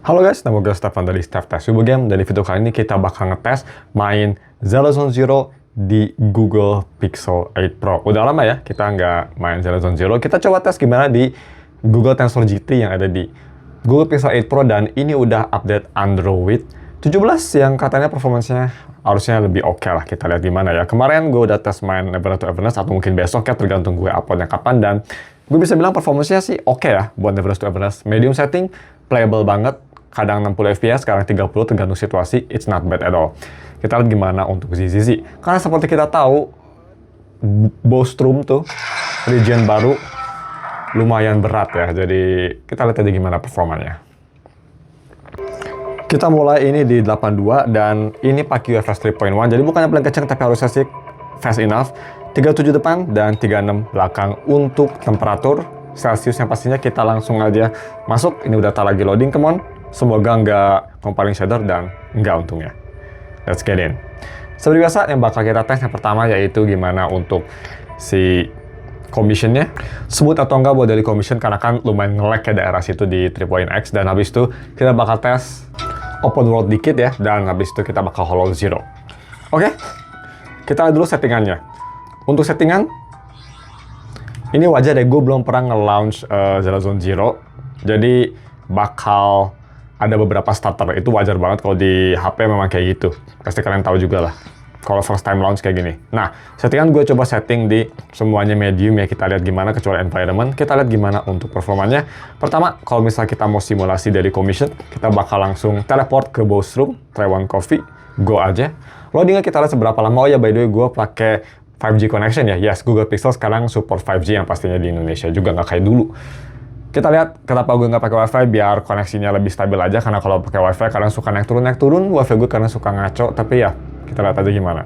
Halo guys, nama gue Stefan dari Stef Test Subo Game, dan di video kali ini kita bakal ngetes main Zero Zone Zero di Google Pixel 8 Pro. Udah lama ya kita nggak main Zero Zone Zero, kita coba tes gimana di Google Tensor GT yang ada di Google Pixel 8 Pro, dan ini udah update Android 17 yang katanya performanya harusnya lebih oke lah. Kita lihat gimana ya. Kemarin gue udah tes main Neverland to Everest, atau mungkin besok ya, tergantung gue uploadnya kapan, dan gue bisa bilang performanya sih oke ya buat Neverland to Everest. Medium setting, playable banget. Kadang 60 fps, sekarang 30, tergantung situasi, it's not bad at all. Kita lihat gimana untuk ZZZ. Karena seperti kita tahu, Bostrom tuh, region baru, lumayan berat ya. Jadi, kita lihat aja gimana performanya. Kita mulai ini di 82, dan ini pakai UFS 3.1. Jadi bukannya paling kenceng, tapi harusnya sih fast enough. 37 depan, dan 36 belakang. Untuk temperatur Celsius yang pastinya kita langsung aja masuk. Ini udah tak lagi loading, come on. Semoga nggak compiling shader, dan nggak untungnya. Let's get in. Seperti biasa, yang bakal kita tes yang pertama yaitu gimana untuk si commissionnya. Smooth atau enggak buat dari commission, karena kan lumayan nge-lag ya daerah situ di 3.x. Dan habis itu kita bakal tes open world dikit ya, dan habis itu kita bakal hollow zero. Oke, kita lihat dulu settingannya. Untuk settingan, ini wajar deh, gue belum pernah nge-launch Zero Zone Zero. Jadi bakal ada beberapa starter, itu wajar banget kalau di HP memang kayak gitu. Pasti kalian tahu juga lah, kalau first time launch kayak gini. Nah, settingan gue coba setting di semuanya medium ya, kita lihat gimana, kecuali environment. Kita lihat gimana untuk performanya. Pertama, kalau misalnya kita mau simulasi dari commission, kita bakal langsung teleport ke Bostrom, try one coffee, go aja. Loadingnya kita lihat seberapa lama. Oh ya, by the way, gue pakai 5G connection ya. Yes, Google Pixel sekarang support 5G yang pastinya di Indonesia juga, nggak kayak dulu. Kita lihat kenapa gue nggak pakai WiFi, biar koneksinya lebih stabil aja. Karena kalau pakai WiFi kadang suka naik turun. WiFi gue kadang suka ngaco. Tapi ya, kita lihat aja gimana.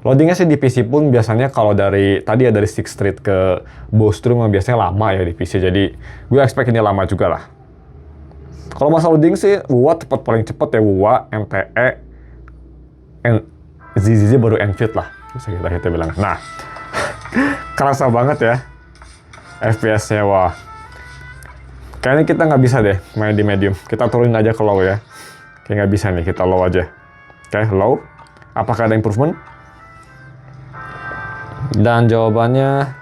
Loadingnya sih di PC pun biasanya kalau dari tadi ya dari Sixth Street ke Bostrom biasanya lama ya di PC. Jadi gue expect ini lama juga lah. Kalau masalah loading sih, WUA paling cepet ya, WUA, MTE, ZZZ baru Enfit lah, bisa kita bilang. Nah, kerasa banget ya FPS-nya, wah. Kayaknya kita nggak bisa deh main di medium. Kita turunin aja ke low ya. Kayak nggak bisa nih, kita low aja. Oke, low. Apakah ada improvement? Dan jawabannya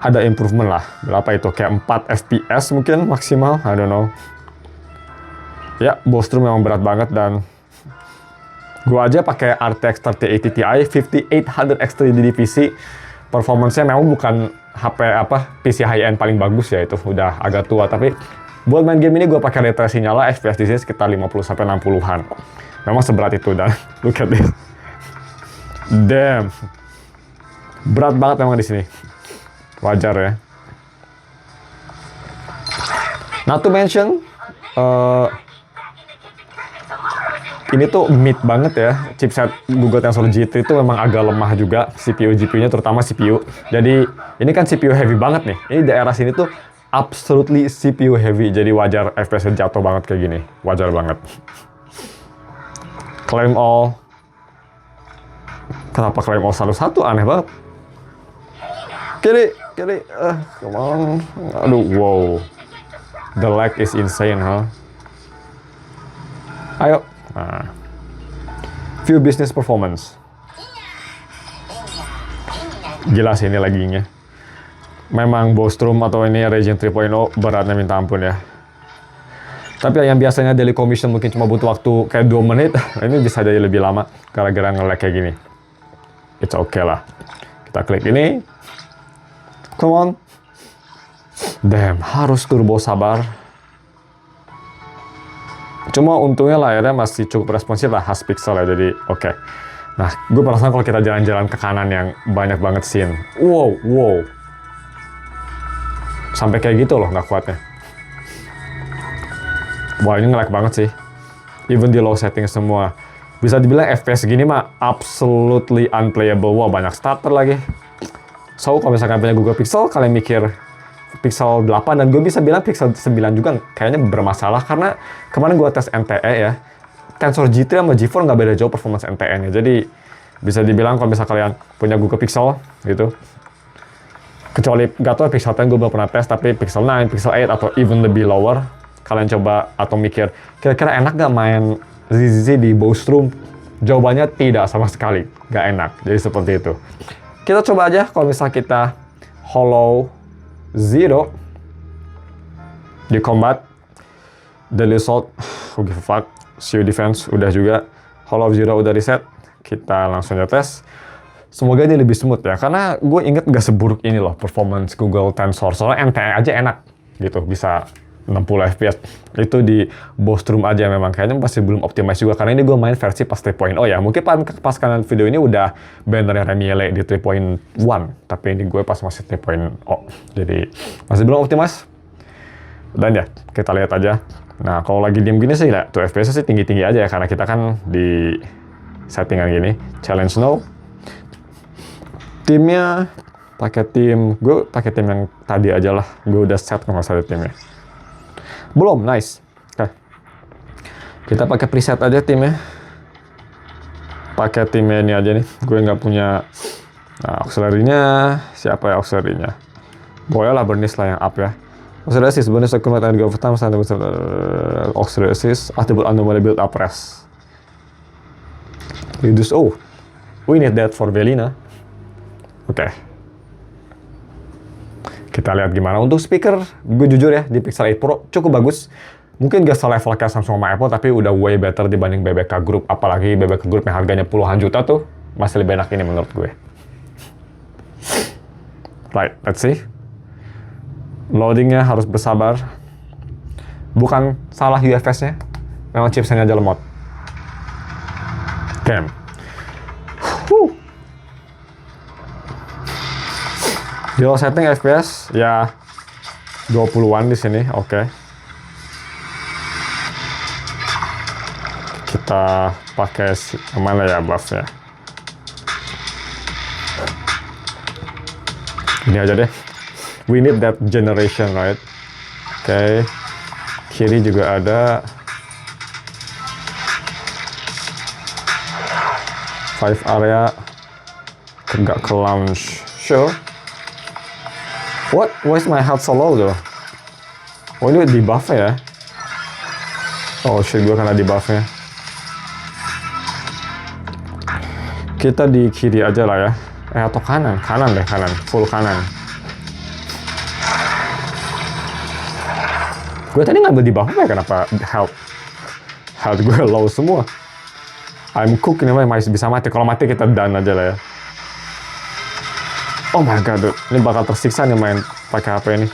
ada improvement lah. Berapa itu? Kayak 4 fps mungkin maksimal. I don't know. Ya, Bostrom memang berat banget, dan gua aja pakai RTX 3080 Ti 5800 X3D di PC. Performance-nya memang bukan HP PC high-end paling bagus ya, itu udah agak tua, tapi buat main game ini gue pakai ray tracing nyala, FPS di sini sekitar 50-60-an. Memang seberat itu, dan look at this. Damn. Berat banget memang di sini. Wajar ya. Not to mention, ini tuh mid banget ya, chipset Google Tensor GT itu memang agak lemah juga, CPU, GPU-nya terutama CPU. Jadi, ini kan CPU heavy banget nih. Ini daerah sini tuh absolutely CPU heavy, jadi wajar FPS-nya jatuh banget kayak gini. Wajar banget. Claim all. Kenapa claim all satu-satu? Aneh banget. Kiri. Come on. Aduh, wow. The lag is insane, huh? Ayo. Nah, view business performance. Gila sih ini laggingnya. Memang Bostrom atau ini Region 3.0 beratnya minta ampun ya. Tapi yang biasanya daily commission mungkin cuma butuh waktu kayak 2 menit, ini bisa jadi lebih lama gara-gara nge-lag kayak gini. It's okay lah. Kita klik ini. Come on. Damn, harus turbo sabar. Cuma untungnya layarnya masih cukup responsif lah, khas Pixel ya, jadi oke. Nah, gue perasaan kalau kita jalan-jalan ke kanan yang banyak banget scene. Wow. Sampai kayak gitu loh, nggak kuatnya. Wah, ini nge-lag banget sih. Even di low setting semua. Bisa dibilang FPS gini mah absolutely unplayable. Wah, banyak starter lagi. So, kalau misalkan punya Google Pixel, kalian mikir Pixel 8, dan gue bisa bilang Pixel 9 juga kayaknya bermasalah, karena kemarin gue tes NTE ya, Tensor GT sama G4 nggak beda jauh performance NTE-nya. Jadi bisa dibilang kalau misalnya kalian punya Google Pixel gitu, kecuali nggak tahu Pixel 10 gue belum pernah tes, tapi Pixel 9, Pixel 8 atau even lebih lower, kalian coba atau mikir, kira-kira enak gak main ZZZ di Bostrom? Jawabannya tidak sama sekali, gak enak. Jadi seperti itu. Kita coba aja kalau misal kita Hollow Zero di combat, Deadly Assault, who give a fuck, Shield Defense udah juga, Hollow Zero udah reset, kita langsung ngetes. Semoga ini lebih smooth ya, karena gue inget gak seburuk ini loh performance Google Tensor. Soalnya NTE aja enak gitu, bisa 60 fps. Itu di Bostrom aja memang kayaknya masih belum optimize juga, karena ini gue main versi pas 3.0 ya. Mungkin pas kalian video ini udah bannernya Remiele di 3.1, tapi ini gue pas masih 3.0, jadi masih belum optimize. Dan ya, kita lihat aja. Nah, kalau lagi diem gini sih, ya, tuh FPS sih tinggi-tinggi aja ya, karena kita kan di settingan gini. Challenge no. Timnya pakai tim, gue pakai tim yang tadi aja lah. Gue udah set kalau nggak timnya. Belum, nice. Oke. Kita pakai preset aja timnya. Pakai timnya ini aja nih. Gue nggak punya auxiliary-nya. Siapa ya auxiliary-nya? Boleh lah Bernice lah yang up ya. Auxiliary assist, bonus accumulate and go over time, auxiliary assist, attribute anomaly build up rest. Reduce, we need that for Velina. Oke. Kita lihat gimana. Untuk speaker, gue jujur ya, di Pixel 8 Pro cukup bagus. Mungkin gak selevel kayak Samsung sama Apple, tapi udah way better dibanding BBK Group. Apalagi BBK Group yang harganya puluhan juta tuh, masih lebih enak ini menurut gue. Right, let's see. Loadingnya harus bersabar. Bukan salah UFS-nya, memang chipsetnya aja lemot. Damn. Di setting FPS ya 20-an di sini, oke. Kita pakai mana ya buffnya? Ini aja deh. We need that generation, right? Oke. Kiri juga ada. 5 area. Tegak ke launch. Sure. What? Why is my health so low though? Oh ini di buff ya? Oh shit, gue kena di buffnya. Kita di kiri aja lah ya. Atau kanan? Kanan deh, kanan. Full kanan. Gue tadi ngambil di buff ya, kenapa health gue low semua? I'm cook ini masih bisa mati. Kalau mati kita done aja lah ya. Oh my god, dude. Ini bakal tersiksa nih main pakai HP ini.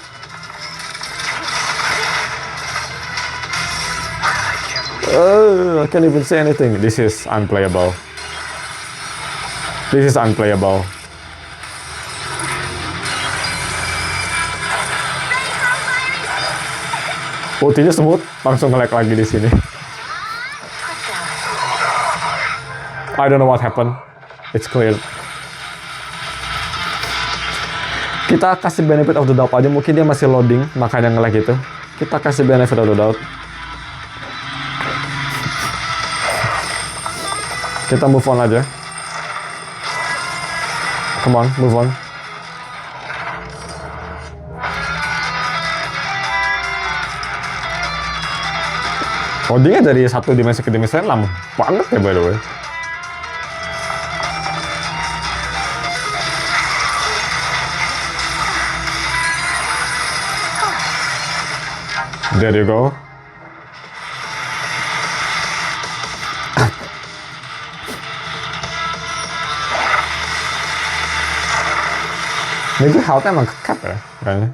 I can't even say anything. This is unplayable. This is unplayable. Ultinya semut, langsung nge-lag lagi di sini. I don't know what happened. It's clear. Kita kasih benefit of the doubt aja, mungkin dia masih loading, makanya nge-lag itu. Kita kasih benefit of the doubt. Kita move on aja. Come on, move on. Loadingnya dari satu dimensi ke dimensi lain lama banget ya by the way. There you go. Ini gue health-nya emang kekat ya, kayaknya.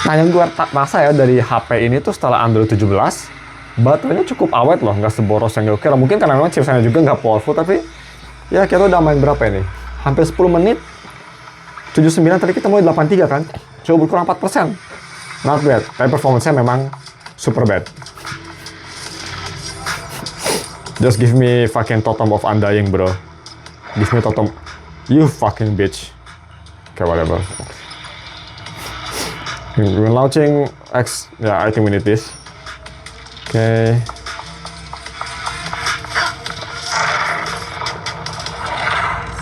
Nah, yang gue rasa ya dari HP ini tuh setelah Android 17, baterainya cukup awet loh, nggak seboros yang gue kira. Mungkin karena memang chipsetnya juga nggak powerful, tapi ya kita udah main berapa ini? Hampir 10 menit. 79 tadi kita mulai 83 kan? Coba berkurang 4%. Not bad, tapi performance-nya memang super bad. Just give me fucking totem of undying, bro. Give me totem. You fucking bitch. Okay, whatever. When launching X, yeah, I think we need this. Okay.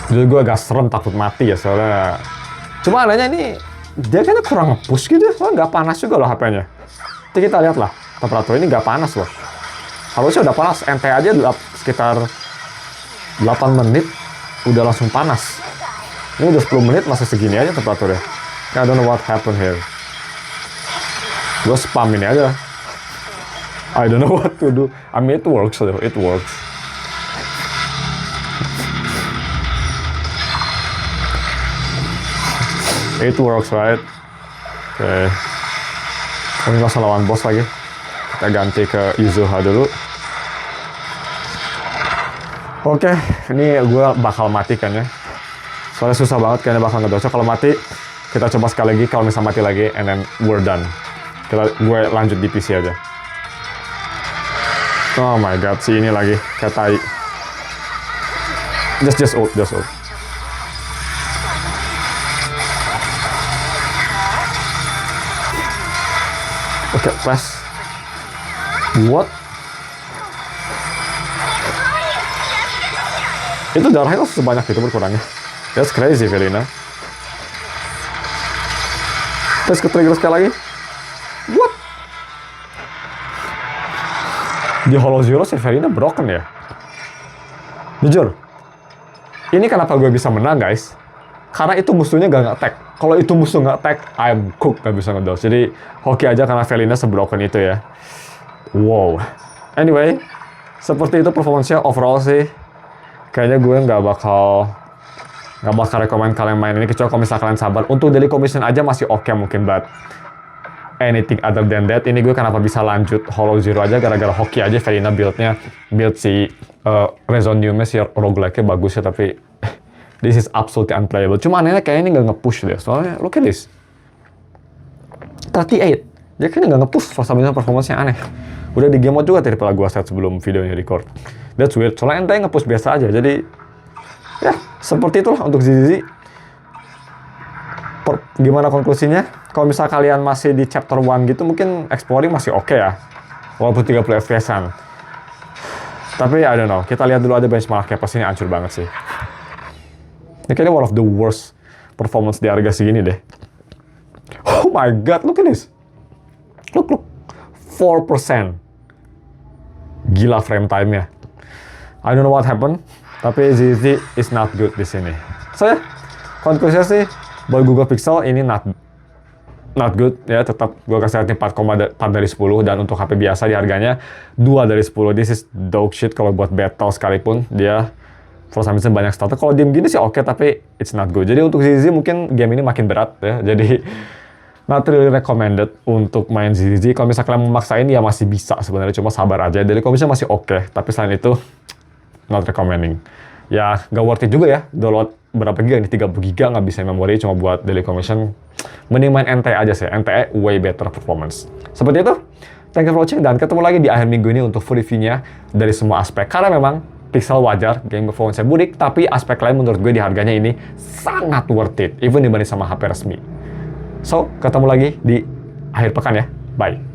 Jadi gue agak serem, takut mati ya soalnya. Cuma anehnya ini dia kayaknya kurang nge-push gitu, soalnya nggak panas juga loh HP-nya. Nanti kita lihat lah, temperatur ini nggak panas loh. Harusnya udah panas, NT aja sekitar 8 menit udah langsung panas. Ini udah 10 menit masih segini aja temperaturnya. I don't know what happened here. Gue spam ini aja. I don't know what to do. I mean it works, it works. It works, right? Oke. Ini langsung lawan bos lagi. Kita ganti ke Izuha dulu. Oke, ini gue bakal mati kan ya. Soalnya susah banget kayaknya bakal ngedocok. Kalau mati, kita coba sekali lagi. Kalau misalnya mati lagi, and then we're done. Gue lanjut di PC aja. Oh my god, si ini lagi. Kayak tai. Just ult. Oke, press. What? Itu darahnya kok sebanyak itu berkurangnya. That's crazy, Felina. Terus ke-trigger sekali lagi. What? Di Hollow Zero si Felina broken ya? Jujur. Ini kenapa gue bisa menang, guys? Karena itu musuhnya gak nge-attack. Kalau itu musuh nge-attack, I'm cooked, gak bisa ngedodge. Jadi, hoki aja karena Felina sebroken itu ya. Wow. Anyway, seperti itu performance-nya overall sih. Kayaknya gue nggak bakal rekomend kalian main ini, kecuali kalau misalnya kalian sabar. Untuk daily commission aja masih oke mungkin, but anything other than that, ini gue kenapa bisa lanjut Hollow Zero aja gara-gara hoki aja. Felina build si Rezon Yume, si roguelike-nya bagus ya, tapi this is absolutely unplayable. Cuma anehnya kayaknya ini nggak nge-push deh, soalnya look at this. 38, dia kayaknya nggak nge-push, soalnya performance-nya aneh. Udah di game mode juga tadi pala gue set sebelum video ini record. That's weird, soalnya ente nge-push biasa aja, jadi ya, seperti itulah untuk ZZZ. Gimana konklusinya? Kalau misal kalian masih di chapter 1 gitu, mungkin exploring masih oke ya. Walaupun 30 FPS-an. Tapi, I don't know. Kita lihat dulu ada benchmark-nya. Pasti ini hancur banget sih. Ini kayaknya one of the worst performance di harga segini deh. Oh my god, look at this. Look. 4%. Gila frame time-nya. I don't know what happened. Tapi ZZZ is not good di sini. So ya, konklusinya sih, buat Google Pixel ini not good ya. Tetap gue kasih rating 4,4 dari 10, dan untuk HP biasa di harganya 2 dari 10. This is dog shit kalau buat battle sekalipun. Dia for some reason banyak starter. Kalau game gini sih oke, tapi it's not good. Jadi untuk ZZZ mungkin game ini makin berat ya. Jadi not really recommended untuk main ZZZ. Kalau misalnya kalian memaksain ya masih bisa sebenarnya, cuma sabar aja. Daily commission masih oke, tapi selain itu not recommending. Ya, gak worth it juga ya. Download berapa giga ini? 30 giga nggak bisa memori cuma buat daily commission. Mending main NT aja sih. NTE way better performance. Seperti itu. Thank you for watching, dan ketemu lagi di akhir minggu ini untuk full review-nya dari semua aspek. Karena memang Pixel wajar, game performance-nya burik, tapi aspek lain menurut gue di harganya ini sangat worth it, even dibanding sama HP resmi. So, ketemu lagi di akhir pekan ya. Bye.